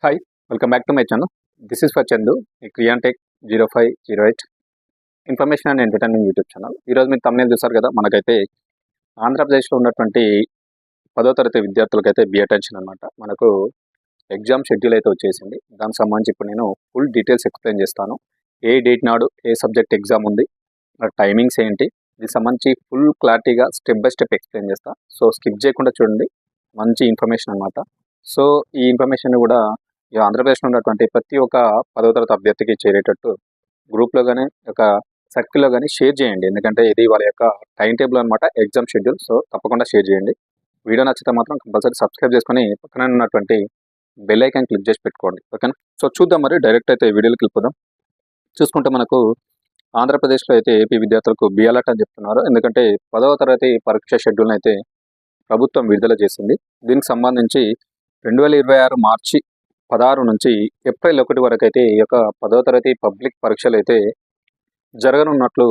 Hi! Welcome back to my channel. This is for Chandu. ఈ క్రియాంటెక్ 0508 information and entertainment YouTube channel. ఈరోజు మీరు thumbnail చూసారు కదా! మనకైతే ఆంధ్రప్రదేశ్‌లో ఉన్నటువంటి 10వ తరగతి విద్యార్థులకైతే బి అటెన్షన్ అనమాట. మనకు ఎగ్జామ్ షెడ్యూల్ అయితే వచ్చేసింది. దానికి సంబంధించి ఇప్పుడు నేను ఫుల్ డీటెయిల్స్ ఎక్స్‌ప్లెయిన్ చేస్తాను. ఏ డేట్ నాడు ఏ సబ్జెక్ట్ ఎగ్జామ్ ఉంది, టైమింగ్స్ ఏంటి, దీనికి సంబంధించి ఫుల్ క్లారిటీగా స్టెప్ బై స్టెప్ ఎక్స్‌ప్లెయిన్ చేస్తా. సో స్కిప్ చేయకుండా చూడండి. మంచి ఇన్ఫర్మేషన్ అనమాట. సో ఈ ఇన్ఫర్మేషన్ కూడా ఆంధ్రప్రదేశ్లో ఉన్నటువంటి ప్రతి ఒక్క 10వ తరగతి అభ్యర్థికి చేరేటట్టు గ్రూప్లో కానీ ఒక సర్కిల్లో కానీ షేర్ చేయండి. ఎందుకంటే ఇది వాళ్ళ యొక్క టైం టేబుల్ అనమాట, ఎగ్జామ్ షెడ్యూల్. సో తప్పకుండా షేర్ చేయండి. వీడియో నచ్చితే మాత్రం కంపల్సరీ సబ్స్క్రైబ్ చేసుకొని పక్కన ఉన్నటువంటి బెల్ ఐకాన్ క్లిక్ చేసి పెట్టుకోండి. ఓకేనా? సో చూద్దాం, మరి డైరెక్ట్ అయితే వీడియోలోకి వెళ్ళిపోదాం. చూసుకుంటే మనకు ఆంధ్రప్రదేశ్లో అయితే ఏపీ విద్యార్థులకు బి అలర్ట్ అని చెప్తున్నారు. ఎందుకంటే 10వ తరగతి పరీక్ష షెడ్యూల్ని అయితే ప్రభుత్వం విడుదల చేసింది. దీనికి సంబంధించి 2026 మార్చి 16 నుంచి ఏప్రిల్ 1 వరకు అయితే ఈ యొక్క 10వ తరగతి పబ్లిక్ పరీక్షలు అయితే జరగనున్నట్లు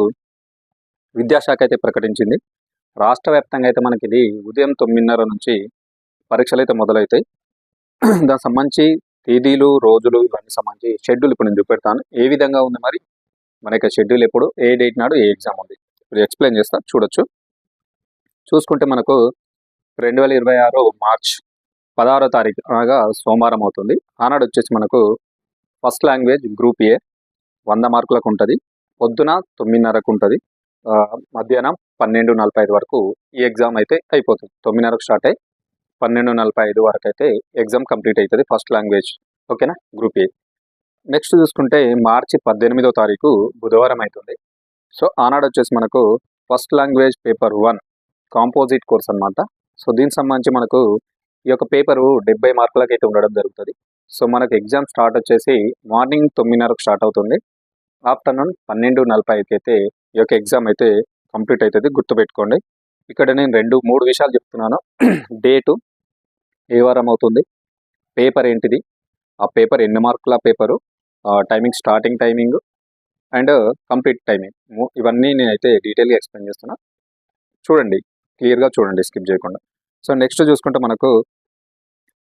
విద్యాశాఖ అయితే ప్రకటించింది. రాష్ట్ర వ్యాప్తంగా అయితే మనకి ఇది ఉదయం 9:30 నుంచి పరీక్షలు అయితే మొదలవుతాయి. దానికి సంబంధించి తేదీలు, రోజులు, ఇవన్నీ సంబంధించి షెడ్యూల్ ఇప్పుడు నేను చూపెడతాను. ఏ విధంగా ఉంది మరి మన యొక్క షెడ్యూల్, ఎప్పుడు ఏ డేట్ నాడు ఏ ఎగ్జామ్ ఉంది ఇప్పుడు ఎక్స్ప్లెయిన్ చేస్తా, చూడొచ్చు. చూసుకుంటే మనకు 2026 మార్చ్ 16వ తారీఖు అనగా సోమవారం అవుతుంది. ఆనాడు వచ్చేసి మనకు ఫస్ట్ లాంగ్వేజ్ గ్రూప్ ఏ 100 మార్కులకు ఉంటుంది. పొద్దున 9:30కు ఉంటుంది. మధ్యాహ్నం 12:45 వరకు ఈ ఎగ్జామ్ అయితే అయిపోతుంది. 9:30కు స్టార్ట్ అయ్యి 12:45 వరకు అయితే ఎగ్జామ్ కంప్లీట్ అవుతుంది ఫస్ట్ లాంగ్వేజ్. ఓకేనా? Group A. నెక్స్ట్ చూసుకుంటే మార్చి 18వ తారీఖు బుధవారం అవుతుంది. సో ఆనాడు వచ్చేసి మనకు first language paper 1 composite course అనమాట. సో దీనికి సంబంధించి మనకు ఈ యొక్క పేపరు 70 మార్కులకు అయితే ఉండడం జరుగుతుంది. సో మనకు ఎగ్జామ్ స్టార్ట్ వచ్చేసి మార్నింగ్ 9:30కు స్టార్ట్ అవుతుంది. ఆఫ్టర్నూన్ 12:45కి అయితే ఈ యొక్క ఎగ్జామ్ అయితే కంప్లీట్ అవుతుంది. గుర్తుపెట్టుకోండి. ఇక్కడ నేను 3 విషయాలు చెప్తున్నాను. డేటు, ఏ వారం అవుతుంది, పేపర్ ఏంటిది, ఆ పేపర్ ఎన్ని మార్కుల paper, timing, starting timing and complete timing, ఇవన్నీ నేనైతే డీటెయిల్గా ఎక్స్ప్లెయిన్ చేస్తున్నా. చూడండి, క్లియర్గా చూడండి, స్కిప్ చేయకుండా. సో నెక్స్ట్ చూసుకుంటే మనకు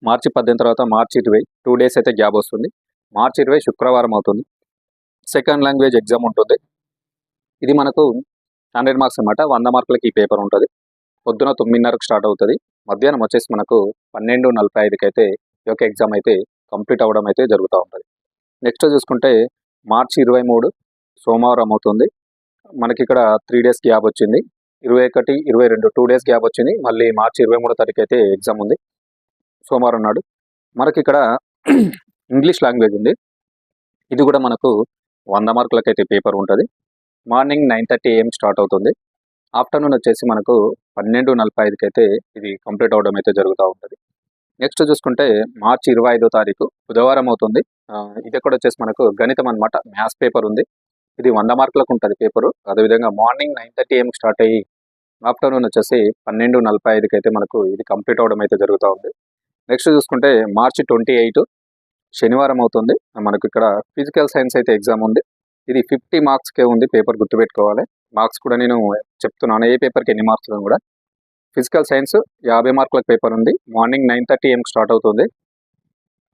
మార్చి 18 తర్వాత మార్చి 20 2 డేస్ అయితే గ్యాప్ వస్తుంది. మార్చి 20 శుక్రవారం అవుతుంది. సెకండ్ లాంగ్వేజ్ ఎగ్జామ్ ఉంటుంది. ఇది మనకు 100 మార్క్స్ అనమాట. 100 మార్కులకి ఈ పేపర్ ఉంటుంది. పొద్దున 9:30కు స్టార్ట్ అవుతుంది. మధ్యాహ్నం వచ్చేసి మనకు 12:45కి అయితే ఈ యొక్క ఎగ్జామ్ అయితే కంప్లీట్ అవ్వడం అయితే జరుగుతూ ఉంటుంది. నెక్స్ట్ చూసుకుంటే మార్చి 23 సోమవారం అవుతుంది. మనకి ఇక్కడ 3 డేస్ గ్యాప్ వచ్చింది. 21, 22 2 డేస్ గ్యాప్ వచ్చింది. మళ్ళీ మార్చి 23వ తారీఖు అయితే ఎగ్జామ్ ఉంది, సోమవారం నాడు. మనకి ఇక్కడ ఇంగ్లీష్ లాంగ్వేజ్ ఉంది. ఇది కూడా మనకు 100 మార్కులకైతే పేపర్ ఉంటుంది. మార్నింగ్ 9:30 AM స్టార్ట్ అవుతుంది. ఆఫ్టర్నూన్ వచ్చేసి మనకు 12:45కి అయితే ఇది కంప్లీట్ అవ్వడం అయితే జరుగుతూ ఉంటుంది. నెక్స్ట్ చూసుకుంటే మార్చి 25వ తారీఖు బుధవారం అవుతుంది. ఇది కూడా వచ్చేసి మనకు గణితం అనమాట, మ్యాథ్స్ పేపర్ ఉంది. ఇది 100 మార్కులకు ఉంటుంది పేపరు. అదేవిధంగా మార్నింగ్ 9:30 AM స్టార్ట్ అయ్యి ఆఫ్టర్నూన్ వచ్చేసి 12:45కి అయితే మనకు ఇది కంప్లీట్ అవ్వడం అయితే జరుగుతూ ఉంది. నెక్స్ట్ చూసుకుంటే మార్చి 28 శనివారం అవుతుంది. మనకు ఇక్కడ ఫిజికల్ సైన్స్ అయితే ఎగ్జామ్ ఉంది. ఇది 50 మార్క్స్కే ఉంది పేపర్, గుర్తుపెట్టుకోవాలి. మార్క్స్ కూడా నేను చెప్తున్నాను ఏ పేపర్కి ఎన్ని మార్క్స్ కూడా. ఫిజికల్ సైన్స్ 50 మార్కుల పేపర్ ఉంది. మార్నింగ్ 9:30 AM స్టార్ట్ అవుతుంది.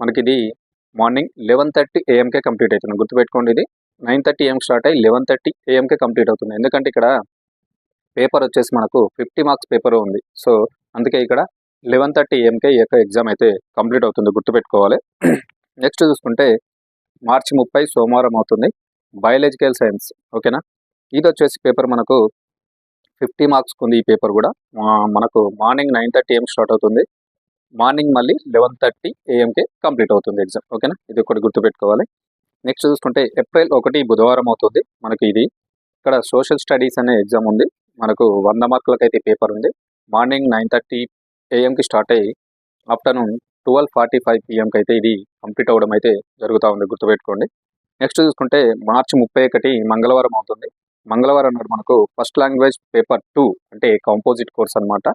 మనకి ఇది మార్నింగ్ 11:30 AMకే కంప్లీట్ అవుతుంది. గుర్తుపెట్టుకోండి, ఇది 9:30 AM స్టార్ట్ అయ్యి 11:30 AMకే కంప్లీట్ అవుతుంది. ఎందుకంటే ఇక్కడ పేపర్ వచ్చేసి మనకు 50 మార్క్స్ పేపర్ ఉంది. సో అందుకే ఇక్కడ 11:30 AMకే ఈ యొక్క ఎగ్జామ్ అయితే కంప్లీట్ అవుతుంది, గుర్తుపెట్టుకోవాలి. నెక్స్ట్ చూసుకుంటే మార్చి 30 సోమవారం అవుతుంది. Biological science. ఓకేనా? ఇది వచ్చేసి పేపర్ మనకు 50 మార్క్స్కి ఉంది. ఈ పేపర్ కూడా మనకు మార్నింగ్ 9:30 AM స్టార్ట్ అవుతుంది. మార్నింగ్ మళ్ళీ 11:30 AMకే కంప్లీట్ అవుతుంది ఎగ్జామ్. ఓకేనా? ఇది ఒకటి గుర్తుపెట్టుకోవాలి. నెక్స్ట్ చూసుకుంటే ఏప్రిల్ 1 బుధవారం అవుతుంది. మనకి ఇది ఇక్కడ సోషల్ స్టడీస్ అనే ఎగ్జామ్ ఉంది. మనకు 100 మార్కులకైతే పేపర్ ఉంది. మార్నింగ్ 9:30 AMకి స్టార్ట్ అయ్యి ఆఫ్టర్నూన్ 12:45 PMకి అయితే ఇది కంప్లీట్ అవ్వడం అయితే జరుగుతూ ఉంది, గుర్తుపెట్టుకోండి. నెక్స్ట్ చూసుకుంటే మార్చి 31 మంగళవారం అవుతుంది. మంగళవారం నాడు మనకు ఫస్ట్ లాంగ్వేజ్ పేపర్ 2 అంటే కాంపోజిట్ కోర్స్ అనమాట.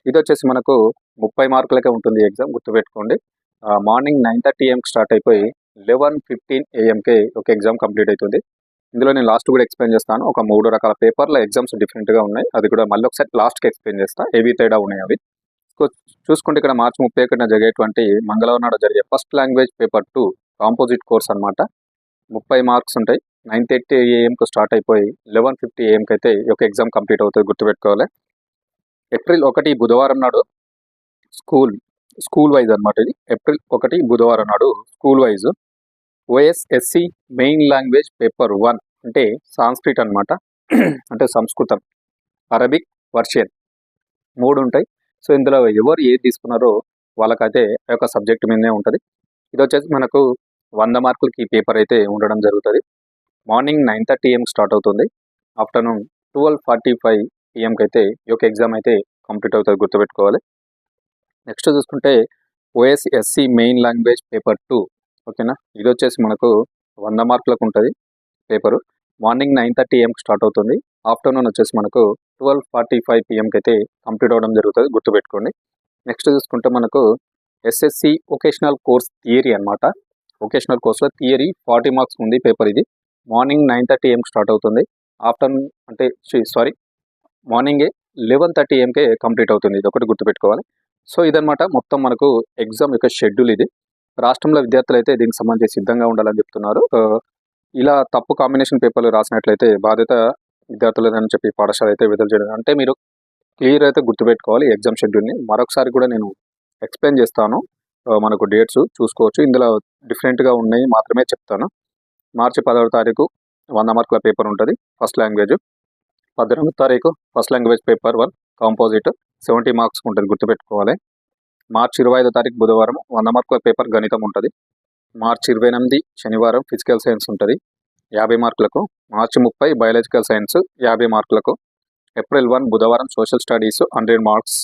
ఇది వచ్చేసి మనకు 30 మార్కులకే ఉంటుంది ఎగ్జామ్, గుర్తుపెట్టుకోండి. మార్నింగ్ 9:30 AMకి స్టార్ట్ అయిపోయి 11:15 AMకే ఒక ఎగ్జామ్ కంప్లీట్ అవుతుంది. ఇందులో నేను లాస్ట్ కూడా ఎక్స్ప్లెయిన్ చేస్తాను. ఒక 3 రకాల పేపర్ల ఎగ్జామ్స్ డిఫరెంట్గా ఉన్నాయి. అది కూడా మళ్ళీ ఒకసారి లాస్ట్కి ఎక్స్ప్లెయిన్ చేస్తాను, ఏవి తేడా ఉన్నాయి అవి. చూసుకుంటే ఇక్కడ మార్చి 31న జరిగేటువంటి మంగళవారం నాడు జరిగే first language paper 2 composite course అనమాట. 30 మార్క్స్ ఉంటాయి. 9:30 AM స్టార్ట్ అయిపోయి 11:50 AM అయితే ఈ యొక్క ఎగ్జామ్ కంప్లీట్ అవుతుంది, గుర్తుపెట్టుకోవాలి. ఏప్రిల్ 1 బుధవారం నాడు స్కూల్ వైజ్ అనమాట. ఇది ఏప్రిల్ 1 బుధవారం నాడు school wise OSSC main language paper 1 అంటే సాంస్క్రిట్ అనమాట. అంటే సంస్కృతం, అరబిక్, పర్షియన్ 3 ఉంటాయి. సో ఇందులో ఎవరు ఏది తీసుకున్నారో వాళ్ళకైతే ఆ యొక్క సబ్జెక్ట్ మీదనే ఉంటుంది. ఇది వచ్చేసి మనకు 100 మార్కులకి ఈ పేపర్ అయితే ఉండడం జరుగుతుంది. మార్నింగ్ 9:30 AM స్టార్ట్ అవుతుంది. ఆఫ్టర్నూన్ 12:45 PM అయితే ఈ యొక్క ఎగ్జామ్ అయితే కంప్లీట్ అవుతుంది, గుర్తుపెట్టుకోవాలి. నెక్స్ట్ చూసుకుంటే OSSC మెయిన్ లాంగ్వేజ్ పేపర్ 2 ఓకేనా. ఇది వచ్చేసి మనకు 100 మార్కులకు ఉంటుంది పేపరు. మార్నింగ్ 9:30 AM స్టార్ట్ అవుతుంది. ఆఫ్టర్నూన్ వచ్చేసి మనకు 12:45 PM అయితే కంప్లీట్ అవ్వడం జరుగుతుంది, గుర్తుపెట్టుకోండి. నెక్స్ట్ చూసుకుంటే మనకు SSC వొకేషనల్ కోర్స్ థియరీ అనమాట. వొకేషనల్ కోర్స్లో థియరీ 40 మార్క్స్ ఉంది పేపర్. ఇది మార్నింగ్ 9:30 AM స్టార్ట్ అవుతుంది. ఆఫ్టర్నూన్ అంటే మార్నింగే 11:30 AM కంప్లీట్ అవుతుంది. ఇది ఒకటి గుర్తుపెట్టుకోవాలి. సో ఇదనమాట మొత్తం మనకు ఎగ్జామ్ యొక్క షెడ్యూల్. ఇది రాష్ట్రంలో విద్యార్థులు అయితే దీనికి సంబంధించి సిద్ధంగా ఉండాలని చెప్తున్నారు. ఇలా తప్పు కాంబినేషన్ పేపర్లు రాసినట్లయితే బాధ్యత విద్యార్థులదని చెప్పి పాఠశాల అయితే విడుదల చేయడం. అంటే మీరు క్లియర్ అయితే గుర్తుపెట్టుకోవాలి ఎగ్జామ్ షెడ్యూల్ని. మరొకసారి కూడా నేను ఎక్స్ప్లెయిన్ చేస్తాను. మనకు డేట్స్ చూసుకోవచ్చు. ఇందులో డిఫరెంట్గా ఉన్నాయి మాత్రమే చెప్తాను. మార్చి 10వ తారీఖు 100 మార్కుల పేపర్ ఉంటుంది ఫస్ట్ లాంగ్వేజ్. 18వ తారీఖు first language paper 1 composite 70 marks ఉంటుంది, గుర్తుపెట్టుకోవాలి. మార్చి 25వ తారీఖు బుధవారం 100 మార్కుల పేపర్ గణితం ఉంటుంది. మార్చి 28 శనివారం ఫిజికల్ సైన్స్ ఉంటుంది 50 మార్కులకు. మార్చి 30 బయాలజికల్ సైన్స్ 50 మార్కులకు. ఏప్రిల్ 1 బుధవారం సోషల్ స్టడీస్ 100 మార్క్స్.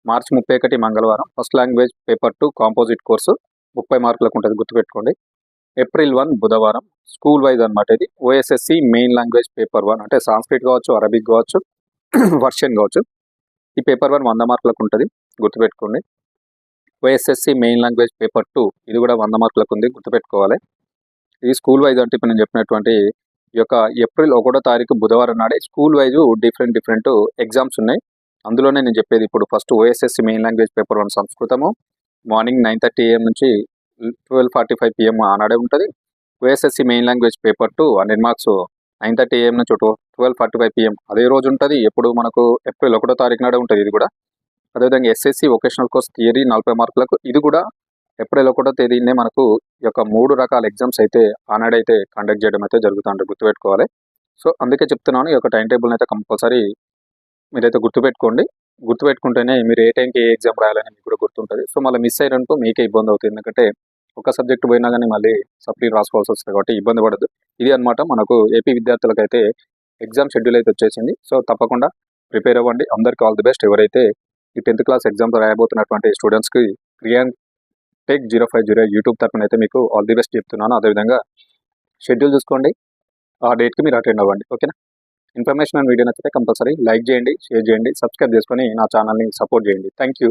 మార్చి 31 మంగళవారం first language paper 2 composite course 30 మార్కులకు ఉంటుంది, గుర్తుపెట్టుకోండి. ఏప్రిల్ 1 బుధవారం స్కూల్ వైజ్ అనమాట. ఇది OSSC మెయిన్ లాంగ్వేజ్ పేపర్ 1 అంటే సాంస్క్రిట్ కావచ్చు, అరబిక్ కావచ్చు, పర్షియన్ కావచ్చు. ఈ పేపర్ 1 100 మార్కులకు ఉంటుంది, గుర్తుపెట్టుకోండి. OSSC మెయిన్ లాంగ్వేజ్ పేపర్ 2 ఇది కూడా 100 మార్కులకు ఉంది, గుర్తుపెట్టుకోవాలి. ఇది స్కూల్ వైజ్ అంటే ఇప్పుడు నేను చెప్పినటువంటి ఈ యొక్క ఏప్రిల్ 1వ తారీఖు బుధవారం నాడే స్కూల్ వైజ్ డిఫరెంట్ ఎగ్జామ్స్ ఉన్నాయి. అందులోనే నేను చెప్పేది ఇప్పుడు first OSSC main language paper 1 సంస్కృతము మార్నింగ్ 9:30 AM నుంచి 12:45 PM ఆనాడే ఉంటుంది. OSSC main language paper 2 100 marks 9:30 AM నుంచి 12:45 PM అదే రోజు ఉంటుంది. ఎప్పుడు మనకు ఏప్రిల్ 1వ తారీఖు నాడే ఉంటుంది ఇది కూడా. అదేవిధంగా SSC వొకేషనల్ కోర్స్ థియరీ 40 మార్కులకు. ఇది కూడా ఏప్రిల్ 1వ తేదీనే మనకు ఈ యొక్క 3 రకాల ఎగ్జామ్స్ అయితే ఆనాడైతే కండక్ట్ చేయడం అయితే జరుగుతుంటుంది, గుర్తుపెట్టుకోవాలి. సో అందుకే చెప్తున్నాను, ఈ యొక్క టైం టేబుల్ని అయితే కంపల్సరీ మీరైతే గుర్తుపెట్టుకుంటేనే మీరు ఏ టైంకి ఏ ఎగ్జామ్ రాయాలని మీకు కూడా గుర్తుంటుంది. సో మళ్ళీ మిస్ అయ్యారనుకో మీకే ఇబ్బంది అవుతుంది. ఎందుకంటే ఒక సబ్జెక్ట్ పోయినా కానీ మళ్ళీ సప్లీ రాసుకోవాల్సి వస్తుంది కాబట్టి ఇబ్బంది పడద్దు. ఇది అనమాట మనకు ఏపీ విద్యార్థులకైతే ఎగ్జామ్ షెడ్యూల్ అయితే వచ్చేసింది. సో తప్పకుండా ప్రిపేర్ అవ్వండి. అందరికీ ఆల్ ది బెస్ట్. ఎవరైతే ఈ 10th క్లాస్ ఎగ్జామ్స్ రాయబోతున్నటువంటి స్టూడెంట్స్కి క్రియాంటెక్ 050 యూట్యూబ్ తరఫున అయితే మీకు ఆల్ ది బెస్ట్ చెప్తున్నాను. అదేవిధంగా షెడ్యూల్ చూసుకోండి, ఆ డేట్కి మీరు అటెండ్ అవ్వండి, ఓకేనా. ఇన్ఫర్మేషన్ అండ్ వీడియో నచ్చితే కంపల్సరీ లైక్ చేయండి, షేర్ చేయండి, సబ్స్క్రైబ్ చేసుకొని నా ఛానల్ని సపోర్ట్ చేయండి. Thank you.